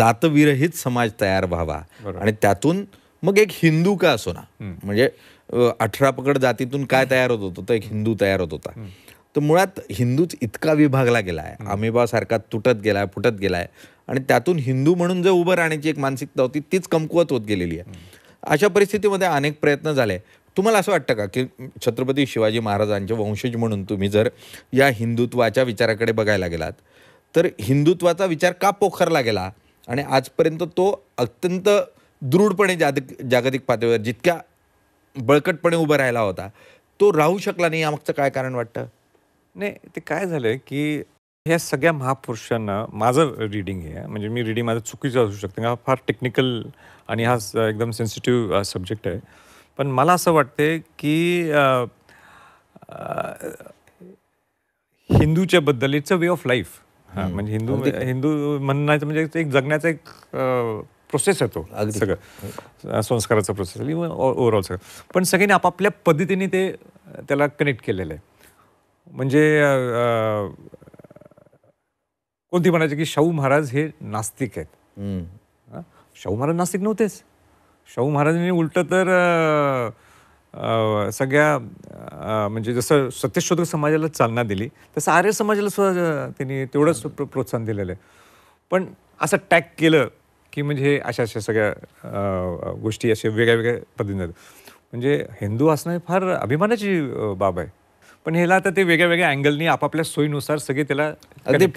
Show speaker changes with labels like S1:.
S1: जातविरहित समाज तयार व्हावा आणि त्यातून मग एक हिंदू का असो ना, म्हणजे 18 पगड जातीतून काय तयार होत होतं, तर एक हिंदू तयार होत होता. तर मुळात हिंदूच इतका विभागला गेला आहे, अमेबासारखा तुटत गेलाय, फुटत गेलाय आणि त्यातून हिंदू म्हणून जे उभं राहण्याची एक मानसिकता होती तीच कमकुवत होत गेलेली आहे. अशा परिस्थितीमध्ये अनेक प्रयत्न झाले. तुम्हाला असं वाटतं का की छत्रपती शिवाजी महाराजांचे वंशज म्हणून तुम्ही जर या हिंदुत्वाच्या विचाराकडे बघायला गेलात, तर हिंदुत्वाचा विचार का पोखरला गेला आणि आजपर्यंत तो अत्यंत दृढपणे जागतिक पातळीवर जितक्या बळकटपणे उभा राहिला होता, तो राहू शकला नाही, यामागचं काय कारण वाटतं?
S2: नाही, ते काय झालंय की ह्या सगळ्या महापुरुषांना माझं रीडिंग आहे, म्हणजे मी रीडिंग माझं चुकीचं असू शकतं, हा फार टेक्निकल आणि हा एकदम सेन्सिटिव्ह सब्जेक्ट आहे. पण मला असं वाटते की हिंदूच्या बद्दल it's a way of life. म्हणजे हिंदू म्हणण्याचं म्हणजे एक जगण्याचा एक प्रोसेस आहे तो सगळं, संस्काराचा प्रोसेस ओव्हरऑल सगळं. पण सगळ्यांनी आपापल्या पद्धतीने त्याला कनेक्ट केलेलं आहे. म्हणजे कोणती म्हणायचे की शाहू महाराज हे नास्तिक आहेत. शाहू महाराज नास्तिक नव्हतेच. शाहू महाराजांनी उलटं तर सगळ्या म्हणजे जसं सत्यशोधक समाजाला चालना दिली, तसं आर्य समाजाला सुद्धा त्यांनी तेवढंच प्रोत्साहन दिलेलं आहे. पण असं टॅग केलं की म्हणजे हे अशा अशा सगळ्या गोष्टी अशा वेगळ्या वेगळ्या पद्धतीने, म्हणजे हिंदू असणं फार अभिमानाची बाब आहे. पण ह्याला आता ते वेगळ्या वेगळ्या अँगलनी आपापल्या सोयीनुसार सगळे त्याला
S1: प्रत्येक